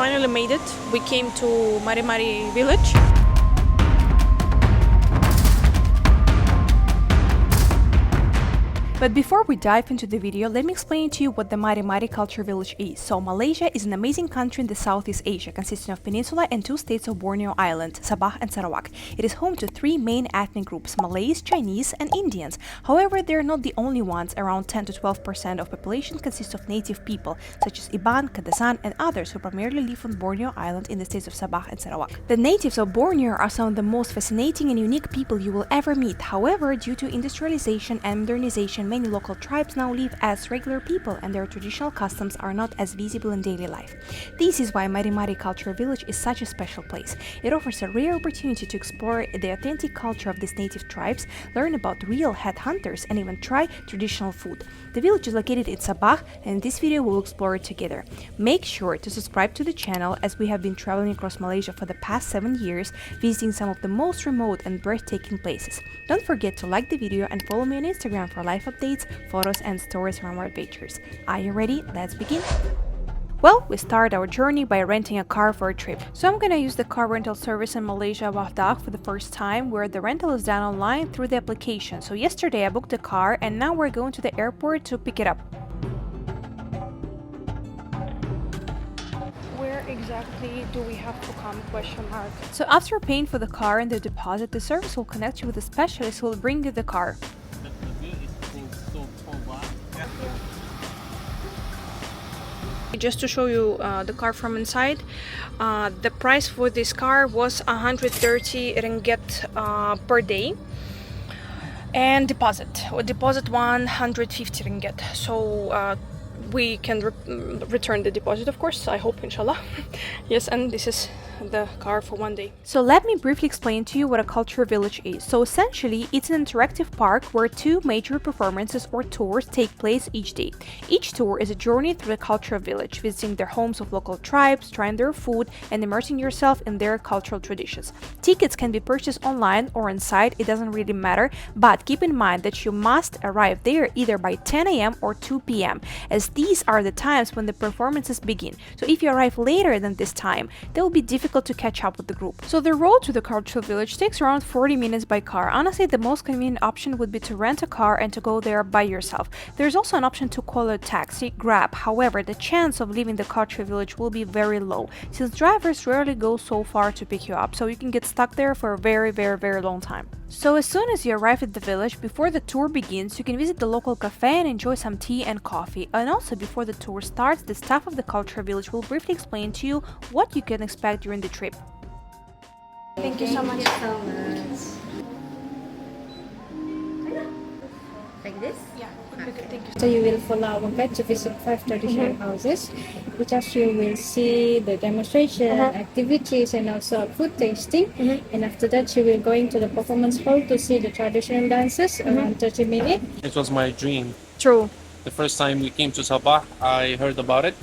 finally made it. We came to Mari Mari village. But before we dive into the video, let me explain to you what the Mari Mari culture village is. So Malaysia is an amazing country in the Southeast Asia, consisting of peninsula and two states of Borneo Island, Sabah and Sarawak. It is home to three main ethnic groups, Malays, Chinese and Indians. However, they are not the only ones. Around 10 to 12% of population consists of native people, such as Iban, Kadasan and others who primarily live on Borneo Island in the states of Sabah and Sarawak. The natives of Borneo are some of the most fascinating and unique people you will ever meet. However, due to industrialization and modernization, many local tribes now live as regular people and their traditional customs are not as visible in daily life. This is why Mari Mari Cultural Village is such a special place. It offers a rare opportunity to explore the authentic culture of these native tribes, learn about real headhunters and even try traditional food. The village is located in Sabah and in this video we'll explore it together. Make sure to subscribe to the channel as we have been traveling across Malaysia for the past 7 years, visiting some of the most remote and breathtaking places. Don't forget to like the video and follow me on Instagram for live updates, photos and stories from our adventures. Are you ready? Let's begin! Well, we start our journey by renting a car for a trip. So I'm gonna use the car rental service in Malaysia, Bajau, for the first time, where the rental is done online through the application. So yesterday I booked a car and now we're going to the airport to pick it up. Where exactly do we have to come? Question mark. So after paying for the car and the deposit, the service will connect you with a specialist who will bring you the car. Just to show you the car from inside, the price for this car was 130 ringgit per day, and deposit 150 ringgit. So we can return the deposit, of course, I hope, inshallah. Yes, and this is the car for 1 day. So let me briefly explain to you what a culture village is. So essentially it's an interactive park where two major performances or tours take place each day. Each tour is a journey through the cultural village, visiting their homes of local tribes, trying their food and immersing yourself in their cultural traditions. Tickets can be purchased online or on site, it doesn't really matter, but keep in mind that you must arrive there either by 10 a.m. or 2 p.m. as these are the times when the performances begin. So if you arrive later than this time, there will be difficult to catch up with the group. So the road to the cultural village takes around 40 minutes by car. Honestly, the most convenient option would be to rent a car and to go there by yourself. There's also an option to call a taxi, Grab. However, the chance of leaving the cultural village will be very low, since drivers rarely go so far to pick you up, so you can get stuck there for a very long time. So as soon as you arrive at the village, before the tour begins, you can visit the local cafe and enjoy some tea and coffee. And also before the tour starts, the staff of the cultural village will briefly explain to you what you can expect during the trip. Thank you so much. Like this? Yeah, okay. Thank you. So you will follow our guide to visit 5 traditional houses, which as you will see the demonstration, activities and also food tasting. And after that you will go into the performance hall to see the traditional dances around 30 minutes. It was my dream. True. The first time we came to Sabah, I heard about it.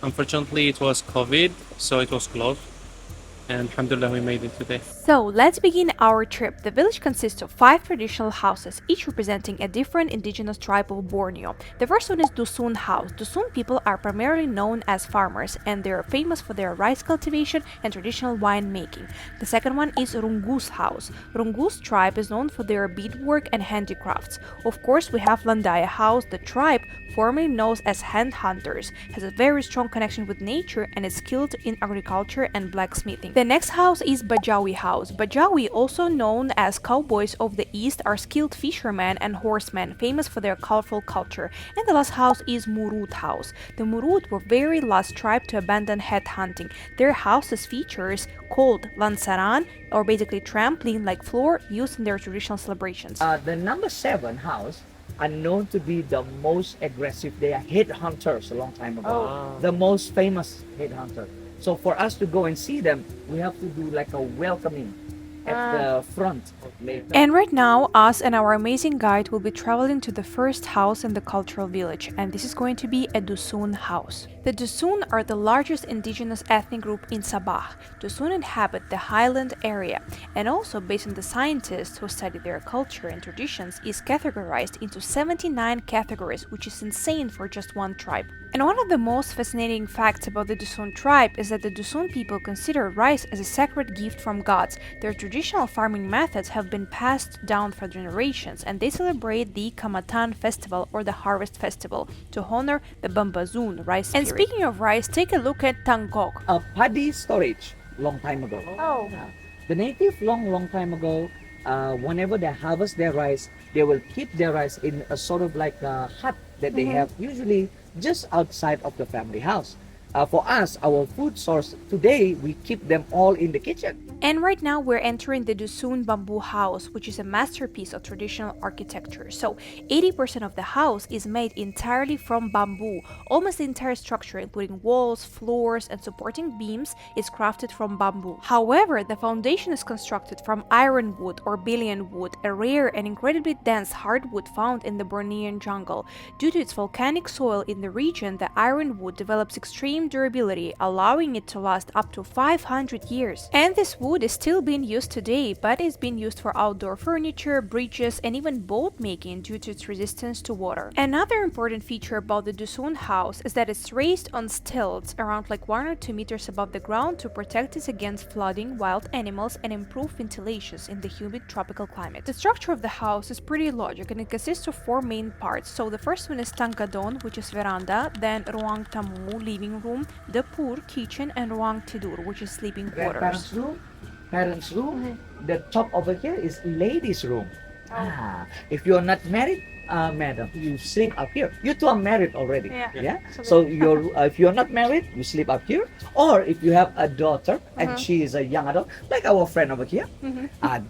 Unfortunately, it was COVID, so it was closed. And alhamdulillah, we made it today. So let's begin our trip. The village consists of 5 traditional houses, each representing a different indigenous tribe of Borneo. The first one is Dusun house. Dusun people are primarily known as farmers and they are famous for their rice cultivation and traditional wine making. The second one is Rungus house. Rungus tribe is known for their beadwork and handicrafts. Of course, we have Lundayeh house. The tribe, formerly known as Headhunters, has a very strong connection with nature and is skilled in agriculture and blacksmithing. The next house is Bajau house. Bajau, also known as cowboys of the east, are skilled fishermen and horsemen, famous for their colorful culture. And the last house is Murut house. The Murut were very last tribe to abandon headhunting. Their houses features called lansaran, or basically trampoline-like floor used in their traditional celebrations. The number 7 house are known to be the most aggressive. They are headhunters a long time ago. The most famous headhunter. So for us to go and see them, we have to do like a welcoming at the front later. And right now, us and our amazing guide will be traveling to the first house in the cultural village, and this is going to be a Dusun house. The Dusun are the largest indigenous ethnic group in Sabah. Dusun inhabit the highland area, and also based on the scientists who study their culture and traditions, is categorized into 79 categories, which is insane for just one tribe. And one of the most fascinating facts about the Dusun tribe is that the Dusun people consider rice as a sacred gift from gods. Their traditional farming methods have been passed down for generations, and they celebrate the Kamatan festival or the harvest festival to honor the Bambazun rice spirit. And speaking of rice, take a look at Tangkok. A paddy storage long time ago. Oh. The native long time ago, whenever they harvest their rice, they will keep their rice in a sort of like a hut that they have usually just outside of the family house. For us, our food source today, we keep them all in the kitchen. And right now we're entering the Dusun bamboo house, which is a masterpiece of traditional architecture. So 80% of the house is made entirely from bamboo. Almost the entire structure, including walls, floors, and supporting beams, is crafted from bamboo. However, the foundation is constructed from ironwood or billion wood, a rare and incredibly dense hardwood found in the Bornean jungle. Due to its volcanic soil in the region, the ironwood develops extreme durability, allowing it to last up to 500 years. And this wood is still being used today, but is being used for outdoor furniture, bridges, and even boat making due to its resistance to water. Another important feature about the Dusun house is that it's raised on stilts around like 1 or 2 meters above the ground to protect it against flooding, wild animals, and improve ventilation in the humid tropical climate. The structure of the house is pretty logic and it consists of 4 main parts. So the first one is Tangkadon, which is veranda, then Ruang Tamu, living room, Dapur, kitchen, and Ruang Tidur, which is sleeping quarters. Parents' room. The top over here is ladies' room. If you are not married, madam, you sleep up here. You two are married already. Yeah. So if you're not married, you sleep up here. Or if you have a daughter and she is a young adult, like our friend over here,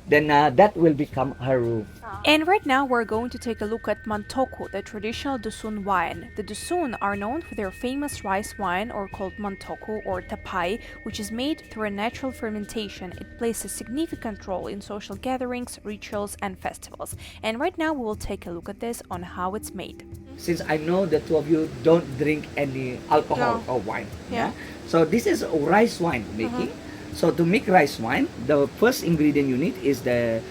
then that will become her room. And right now we're going to take a look at Mantoku, the traditional Dusun wine. The Dusun are known for their famous rice wine, or called Mantoku or Tapai, which is made through a natural fermentation. It plays a significant role in social gatherings, rituals, and festivals. And right now we will take a look at this on how it's made. Since I know the two of you don't drink any alcohol or wine, so this is rice wine making. So to make rice wine, the first ingredient you need is the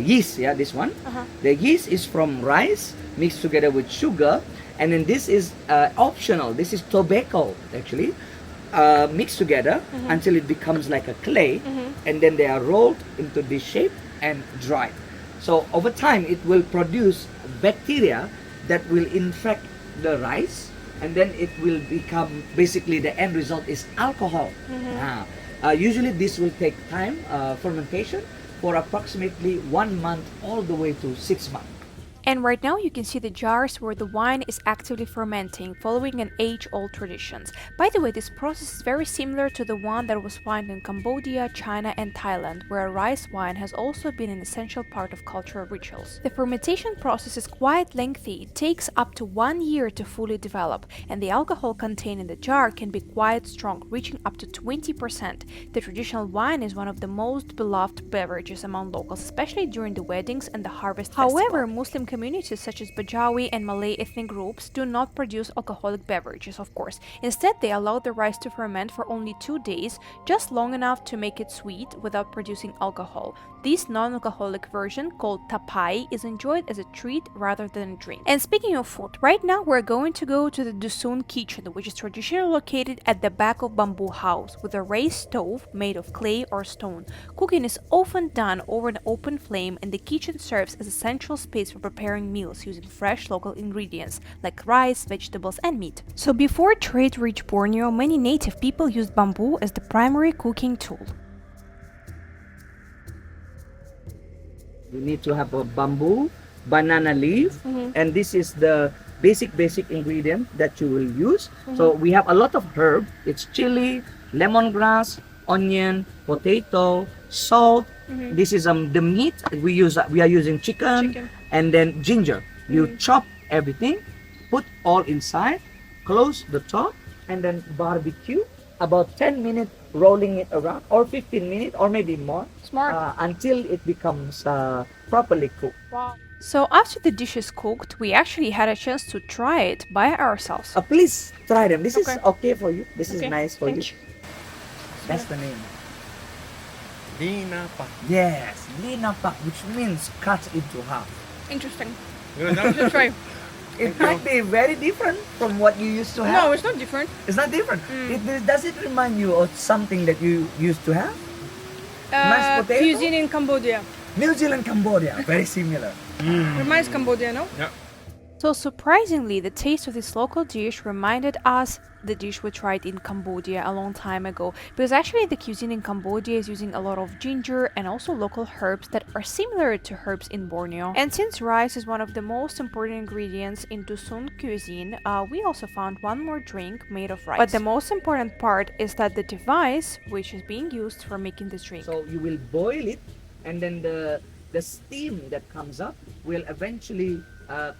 yeast. This one. The yeast is from rice mixed together with sugar, and then this is optional. This is tobacco actually, mixed together until it becomes like a clay, and then they are rolled into this shape and dried. So over time, it will produce bacteria that will infect the rice, and then it will become, basically the end result is alcohol. Usually this will take time, fermentation, for approximately 1 month all the way to 6 months. And right now you can see the jars where the wine is actively fermenting, following an age-old traditions. By the way, this process is very similar to the one that was found in Cambodia, China, and Thailand, where rice wine has also been an essential part of cultural rituals. The fermentation process is quite lengthy. It takes up to 1 year to fully develop, and the alcohol contained in the jar can be quite strong, reaching up to 20%. The traditional wine is one of the most beloved beverages among locals, especially during the weddings and the harvest festival. However, Muslim communities such as Bajau and Malay ethnic groups do not produce alcoholic beverages, of course. Instead, they allow the rice to ferment for only 2 days, just long enough to make it sweet without producing alcohol. This non-alcoholic version, called tapai, is enjoyed as a treat rather than a drink. And speaking of food, right now we're going to go to the Dusun kitchen, which is traditionally located at the back of bamboo house with a raised stove made of clay or stone. Cooking is often done over an open flame, and the kitchen serves as a central space for preparing meals using fresh local ingredients like rice, vegetables, and meat. So before trade reached Borneo, many native people used bamboo as the primary cooking tool. You need to have a bamboo, banana leaf, and this is the basic ingredient that you will use. So we have a lot of herb. It's chili, lemongrass, onion, potato, salt. This is the meat we use. We are using chicken. And then ginger. You chop everything, put all inside, close the top, and then barbecue. About 10 minutes rolling it around, or 15 minutes, or maybe more. Smart. Until it becomes properly cooked. Wow. So after the dish is cooked, we actually had a chance to try it by ourselves. Please try them. This is okay for you. This is nice for Thank you. That's the name. Dinapak. Yes, linapak, which means cut into half. Interesting. Good, Let's try. It might be very different from what you used to have. No, it's not different. It's not different. Does it remind you of something that you used to have? Mashed potato? Cuisine in Cambodia. New Zealand, Cambodia, very similar. Reminds Cambodia, no? Yeah. So surprisingly, the taste of this local dish reminded us the dish we tried in Cambodia a long time ago, because actually the cuisine in Cambodia is using a lot of ginger and also local herbs that are similar to herbs in Borneo. And since rice is one of the most important ingredients in Dusun cuisine, we also found one more drink made of rice. But the most important part is that the device which is being used for making this drink. So you will boil it, and then the steam that comes up will eventually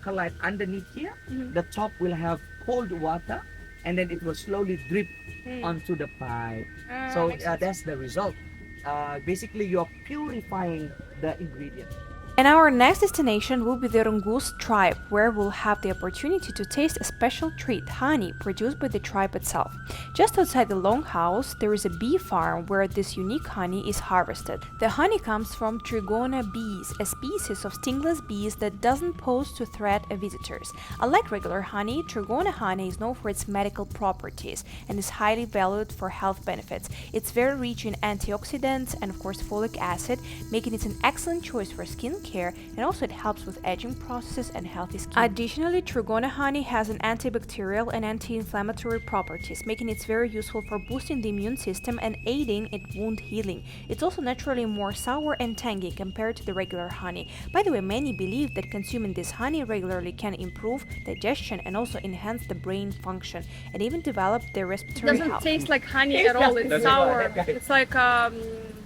collide underneath here. The top will have cold water, and then it will slowly drip onto the pipe. So that's the result. Basically, you're purifying the ingredient. And our next destination will be the Rungus tribe, where we'll have the opportunity to taste a special treat, honey, produced by the tribe itself. Just outside the Longhouse, there is a bee farm where this unique honey is harvested. The honey comes from Trigona bees, a species of stingless bees that doesn't pose to threat visitors. Unlike regular honey, Trigona honey is known for its medical properties and is highly valued for health benefits. It's very rich in antioxidants and of course folic acid, making it an excellent choice for skin care, and also it helps with aging processes and healthy skin. Additionally, Trigona honey has an antibacterial and anti-inflammatory properties, making it very useful for boosting the immune system and aiding in wound healing. It's also naturally more sour and tangy compared to the regular honey. By the way, many believe that consuming this honey regularly can improve digestion and also enhance the brain function and even develop the respiratory Doesn't health. taste like honey at all. It's That's sour. it. It's like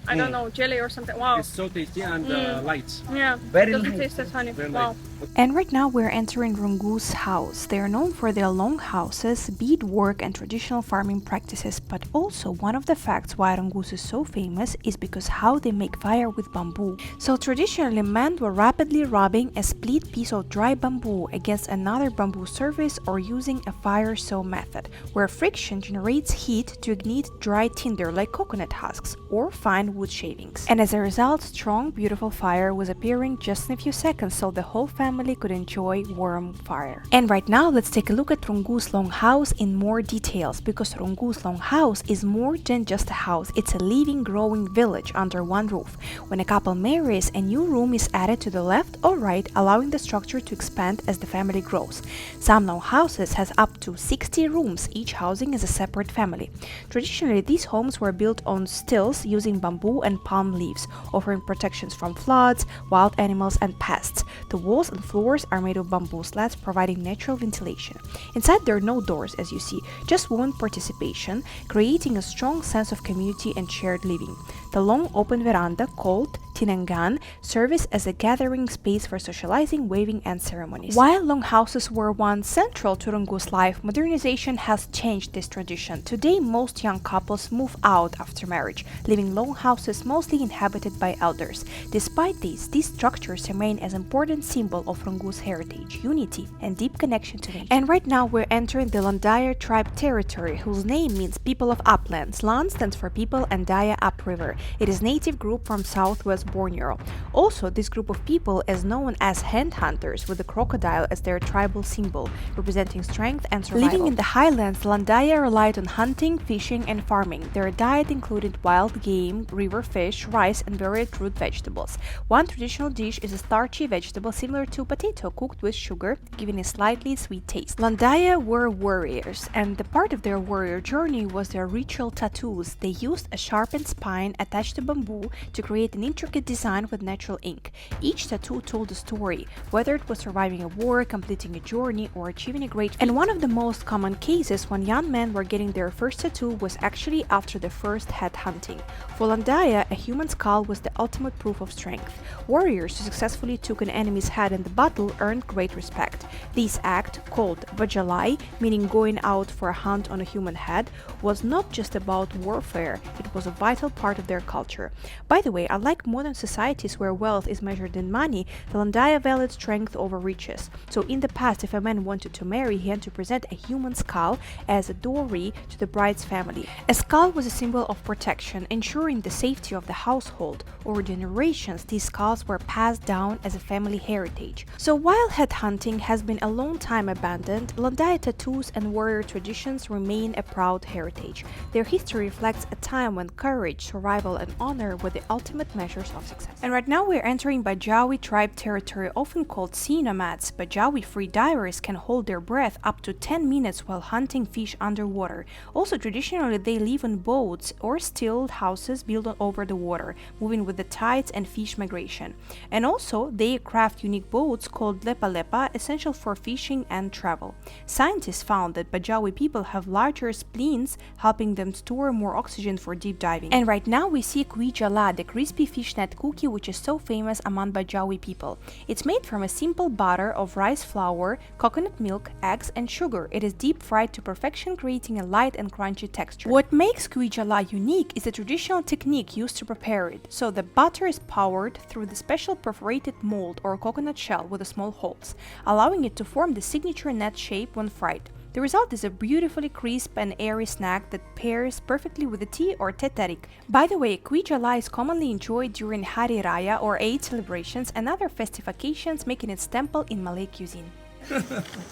I don't know, jelly or something. Wow. It's so tasty and light. Yeah. Very Doesn't nice. taste as honey. Very Wow. light. And right now we're entering Rungus house. They are known for their long houses, beadwork and traditional farming practices, but also one of the facts why Rungus is so famous is because how they make fire with bamboo. So traditionally men were rapidly rubbing a split piece of dry bamboo against another bamboo surface or using a fire saw method, where friction generates heat to ignite dry tinder like coconut husks or fine wood shavings. And as a result, strong, beautiful fire was appearing just in a few seconds, so the whole family could enjoy warm fire. And right now, let's take a look at Rungus Longhouse in more details, because Rungus Longhouse is more than just a house. It's a living, growing village under one roof. When a couple marries, a new room is added to the left or right, allowing the structure to expand as the family grows. Some Longhouses has up to 60 rooms, each housing as a separate family. Traditionally, these homes were built on stilts using bamboo and palm leaves, offering protections from floods, wild animals, and pests. The walls and floors are made of bamboo slats, providing natural ventilation. Inside, there are no doors, as you see, just women participation, creating a strong sense of community and shared living. The long open veranda, called Tinangan, serves as a gathering space for socializing, waving, and ceremonies. While longhouses were once central to Rungus life, modernization has changed this tradition. Today, most young couples move out after marriage, leaving longhouses mostly inhabited by elders. Despite this, these structures remain as an important symbol of Rungus heritage, unity, and deep connection to nature. And right now, we're entering the Lundayeh tribe territory, whose name means people of uplands. Land stands for people and Daya upriver. It is a native group from southwest Borneo. Also, this group of people is known as Headhunters, with the crocodile as their tribal symbol, representing strength and survival. Living in the highlands, Lundayeh relied on hunting, fishing, and farming. Their diet included wild game, river fish, rice, and varied root vegetables. One traditional dish is a starchy vegetable similar to potato cooked with sugar, giving a slightly sweet taste. Lundayeh were warriors, and the part of their warrior journey was their ritual tattoos. They used a sharpened spine attached to bamboo to create an intricate design with natural ink. Each tattoo told a story, whether it was surviving a war, completing a journey, or achieving a great feat. And one of the most common cases when young men were getting their first tattoo was actually after the first headhunting. For Lundayeh, a human skull was the ultimate proof of strength. Warriors who successfully took an enemy's head in the battle earned great respect. This act, called Bajau, meaning going out for a hunt on a human head, was not just about warfare, it was a vital part of their culture. By the way, unlike modern societies where wealth is measured in money, the Lundayeh valued strength over riches. So in the past, if a man wanted to marry, he had to present a human skull as a dowry to the bride's family. A skull was a symbol of protection, ensuring the safety of the household. Over generations, these skulls were passed down as a family heritage. So while headhunting has been a long time abandoned, Lundayeh tattoos and warrior traditions remain a proud heritage. Their history reflects a time when courage, survival, and honor were the ultimate measures of success. And right now we're entering Bajau tribe territory, often called sea nomads. Bajau free divers can hold their breath up to 10 minutes while hunting fish underwater. Also, traditionally, they live in boats or still houses built over the water, moving with the tides and fish migration. And also, they craft unique boats called lepa-lepa, essential for fishing and travel. Scientists found that Bajau people have larger spleens, helping them store more oxygen for deep diving. And right now we see Kuih Jalah, the crispy fishnet cookie which is so famous among Bajau people. It's made from a simple batter of rice flour, coconut milk, eggs, and sugar. It is deep fried to perfection, creating a light and crunchy texture. What makes Kuih Jalah unique is the traditional technique used to prepare it. So the butter is poured through the special perforated mold or coconut shell with the small holes, allowing it to form the signature net shape when fried. The result is a beautifully crisp and airy snack that pairs perfectly with the tea or teh tarik. By the way, Kuih Jalah is commonly enjoyed during Hari Raya or Eid celebrations and other festive occasions, making its temple in Malay cuisine.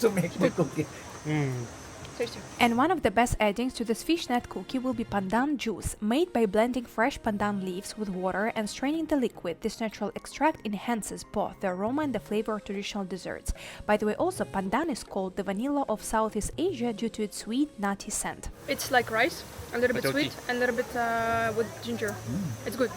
To make the cookie. And one of the best addings to this fishnet cookie will be pandan juice, made by blending fresh pandan leaves with water and straining the liquid. This natural extract enhances both the aroma and the flavor of traditional desserts. By the way, also pandan is called the vanilla of Southeast Asia due to its sweet, nutty scent. It's like rice, a little bit Bajau sweet, tea. and a little bit with ginger. It's good.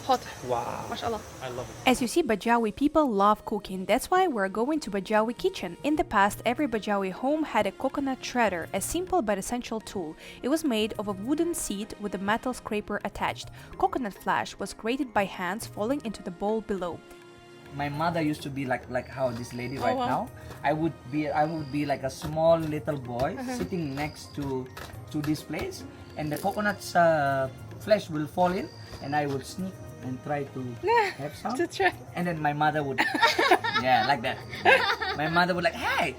Hot. Wow. Mashallah. I love it. As you see, Bajawi people love cooking. That's why we're going to Bajawi kitchen. In the past, every Bajawi home had a coconut shredder, a simple but essential tool. It was made of a wooden seat with a metal scraper attached. Coconut flesh was grated by hands, falling into the bowl below. My mother used to be like how this lady right wow. now. I would be like a small little boy sitting next to this place, and the coconut's flesh will fall in, and I would sneak and try to have some. To try. And then my mother would, yeah, like that. My mother would like, hey,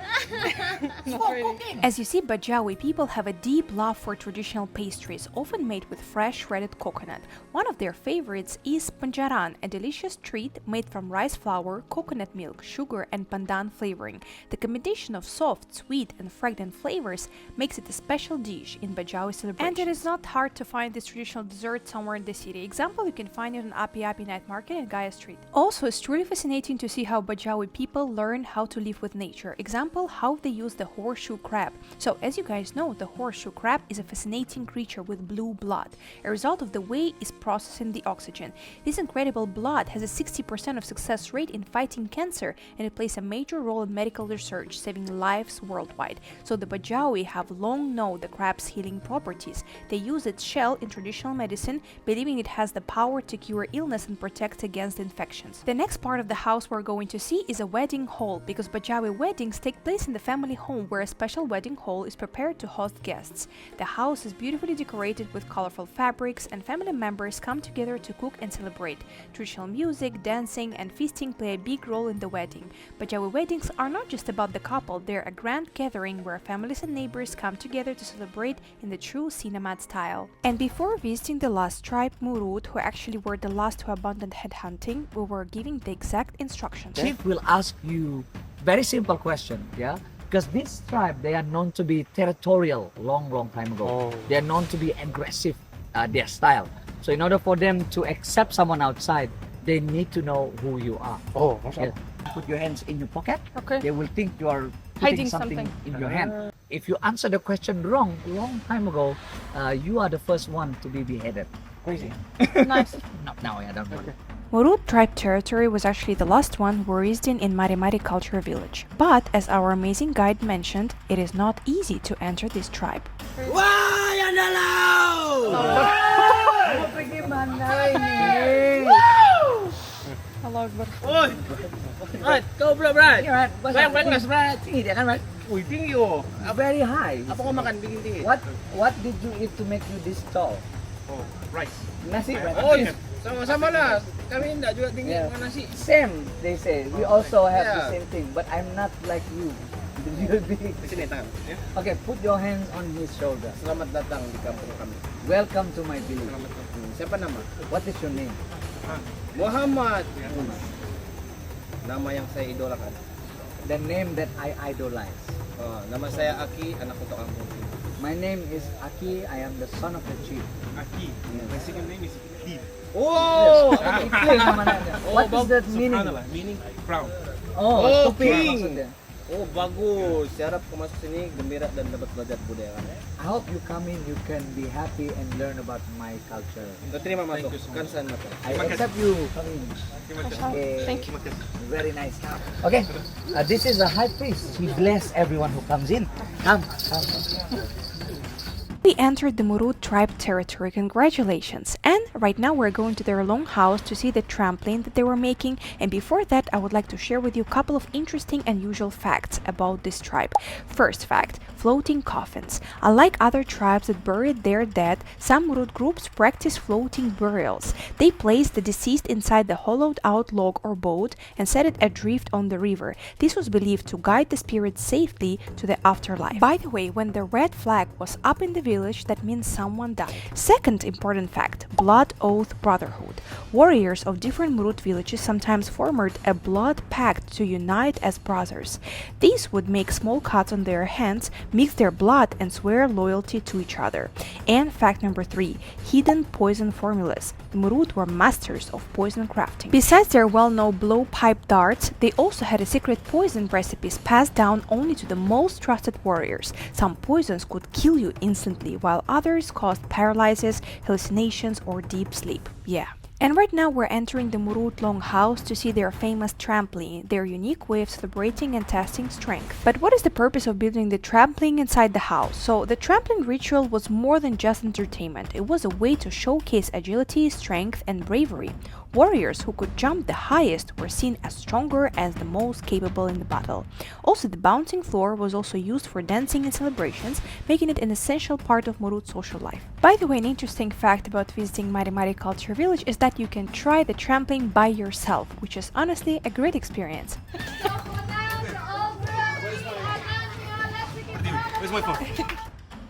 stop really. cooking. As you see, Bajawi people have a deep love for traditional pastries, often made with fresh shredded coconut. One of their favorites is panjaran, a delicious treat made from rice flour, coconut milk, sugar, and pandan flavoring. The combination of soft, sweet, and fragrant flavors makes it a special dish in Bajawi celebrations. And it is not hard to find this traditional dessert somewhere in the city. Example, you can find it on Api Api Night Market in Gaya Street. Also, it's truly fascinating to see how Bajawi people learn how to live with nature. Example, how they use the horseshoe crab. So, as you guys know, the horseshoe crab is a fascinating creature with blue blood. A result of the way is processing the oxygen. This incredible blood has a 60% of success rate in fighting cancer, and it plays a major role in medical research, saving lives worldwide. So the Bajawi have long known the crab's healing properties. They use its shell in traditional medicine, believing it has the power to cure illness and protect against infections. The next part of the house we're going to see is a wedding hall, because Bajawi weddings take place in the family home where a special wedding hall is prepared to host guests. The house is beautifully decorated with colorful fabrics, and family members come together to cook and celebrate. Traditional music, dancing, and feasting play a big role in the wedding. Bajawi weddings are not just about the couple, they're a grand gathering where families and neighbors come together to celebrate in the true nomad style. And before visiting the last tribe, Murut, who actually were the last to abandon headhunting, we were giving the exact instructions. Chief will ask you very simple question, yeah? Because this tribe, they are known to be territorial long time ago. Oh. They are known to be aggressive, their style. So in order for them to accept someone outside, they need to know who you are. Oh, Yeah. Put your hands in your pocket. Okay. They will think you are putting Hiding something something. in your hand. If you answer the question wrong, long time ago, you are the first one to be beheaded. Crazy. Nice. No, I don't know. Murut tribe territory was actually the last one we resided in Mari Mari Culture Village. But as our amazing guide mentioned, it is not easy to enter this tribe. Allah Akbar. Brad, kau pula Brad. Brad, Brad. tinggi dia kan, Brad? Wih, tinggi oh. Very high. Apa kau makan bikin tinggi? What did you eat to make you this tall? Oh, rice. Nasi, right? Oh, sama-sama lah. Kami tidak juga tinggi Yeah. dengan nasi. Same, they say. We also have the Yeah. same thing, but I'm not like you. You'll be. Di sini tangan. Ya. Okay, put your hands on his shoulder. Selamat datang di kampung kami. Welcome to my village. Selamat datang. Siapa nama? What is your name? Muhammad. Nama yang saya idolakan. The name that I idolize. Oh, nama saya Aki, anak untuk kampung sini. My name is Aki. I am the son of the chief. Aki. My second name is Kid. Oh, Itu yang nama dia. What is that meaning? Subhanallah, meaning crown. Oh, Oh, topi king. maksudnya. oh bagus. Saya harap kau masuk sini gembira dan dapat belajar budaya kami. I hope you come in, you can be happy and learn about my culture. Terima masuk. you so Kan much. saya makan. I accept you. Come in. Okay. Thank you. Very nice. Okay, this is a high priest. He bless everyone who comes in. Come, come. We entered the Murut tribe territory, congratulations! And right now we're going to their Longhouse to see the trampoline that they were making, and before that I would like to share with you a couple of interesting and usual facts about this tribe. First fact, floating coffins. Unlike other tribes that buried their dead, some Murut groups practice floating burials. They place the deceased inside the hollowed out log or boat and set it adrift on the river. This was believed to guide the spirit safely to the afterlife. By the way, when the red flag was up in the village, that means someone died. Second important fact, blood oath brotherhood. Warriors of different Murut villages sometimes formed a blood pact to unite as brothers. These would make small cuts on their hands, mix their blood and swear loyalty to each other. And fact number 3, hidden poison formulas. The Murut were masters of poison crafting. Besides their well-known blowpipe darts, they also had a secret poison recipes passed down only to the most trusted warriors. Some poisons could kill you instantly, while others caused paralysis, hallucinations, or deep sleep. Yeah. And right now we're entering the Murut Longhouse to see their famous trampoline, their unique way of celebrating and testing strength. But what is the purpose of building the trampoline inside the house? So the trampoline ritual was more than just entertainment. It was a way to showcase agility, strength, and bravery. Warriors who could jump the highest were seen as stronger as the most capable in the battle. Also, the bouncing floor was also used for dancing and celebrations, making it an essential part of Murut social life. By the way, an interesting fact about visiting Mari Mari Culture Village is that you can try the trampoline by yourself, which is honestly a great experience. Where's my phone?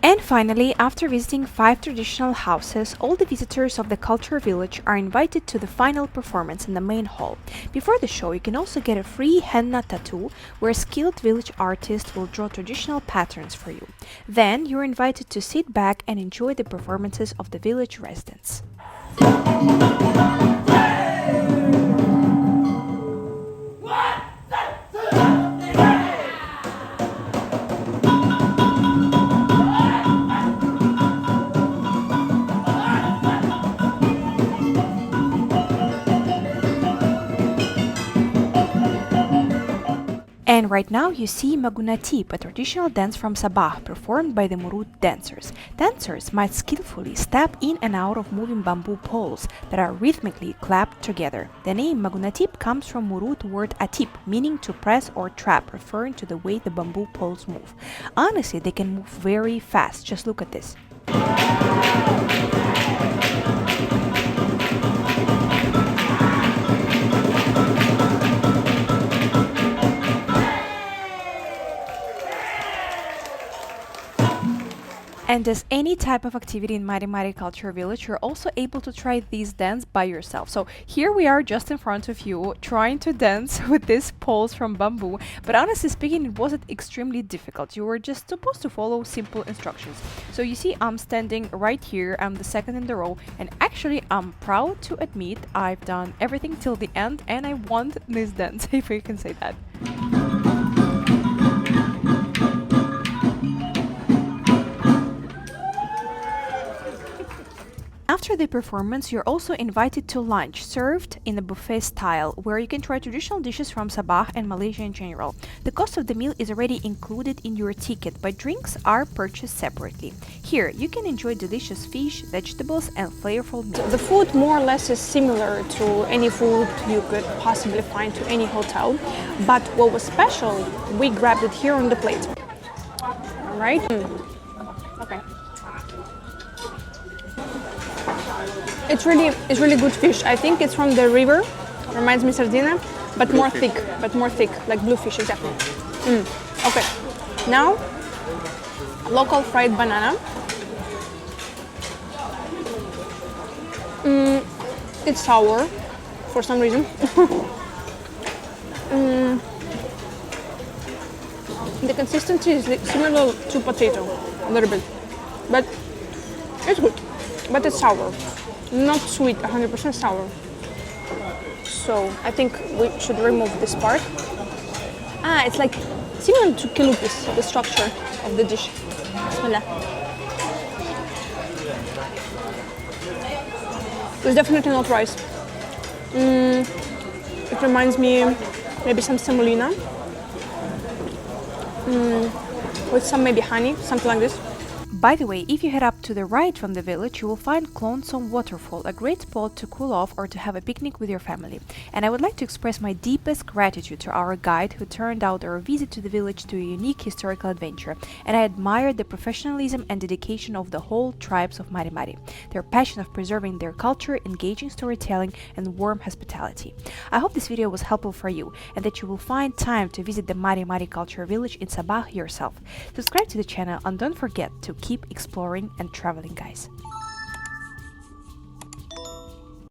And finally, after visiting 5 traditional houses, all the visitors of the culture village are invited to the final performance in the main hall. Before the show, you can also get a free henna tattoo, where a skilled village artist will draw traditional patterns for you. Then, you're invited to sit back and enjoy the performances of the village residents. And right now you see Magunatip, a traditional dance from Sabah performed by the Murut dancers. Dancers might skillfully step in and out of moving bamboo poles that are rhythmically clapped together. The name Magunatip comes from Murut word atip, meaning to press or trap, referring to the way the bamboo poles move. Honestly, they can move very fast. Just look at this. And as any type of activity in Mari Mari Culture Village, you're also able to try these dance by yourself. So here we are just in front of you trying to dance with these poles from bamboo. But honestly speaking, it wasn't extremely difficult. You were just supposed to follow simple instructions. So you see I'm standing right here. I'm the second in the row. And actually I'm proud to admit I've done everything till the end and I won this dance, if you can say that. After the performance, you're also invited to lunch, served in a buffet style, where you can try traditional dishes from Sabah and Malaysia in general. The cost of the meal is already included in your ticket, but drinks are purchased separately. Here, you can enjoy delicious fish, vegetables, and flavorful meals. The food more or less is similar to any food you could possibly find to any hotel, but what was special, we grabbed it here on the plate. All right? Okay. It's really good fish. I think it's from the river. Reminds me sardina, but more thick. Like bluefish, exactly. Okay. Now, local fried banana. It's sour for some reason. The consistency is similar to potato, a little bit, but it's good. But it's sour, not sweet, 100% sour. So I think we should remove this part. It's like similar to kilupis, the structure of the dish. Bismillah. It's definitely not rice. It reminds me maybe some semolina with some maybe honey, something like this. By the way, if you head up to the right from the village, you will find Kionsom Waterfall, a great spot to cool off or to have a picnic with your family. And I would like to express my deepest gratitude to our guide who turned out our visit to the village to a unique historical adventure. And I admired the professionalism and dedication of the whole tribes of Mari Mari, their passion of preserving their culture, engaging storytelling, and warm hospitality. I hope this video was helpful for you and that you will find time to visit the Mari Mari culture village in Sabah yourself. Subscribe to the channel and don't forget to keep exploring and traveling, guys.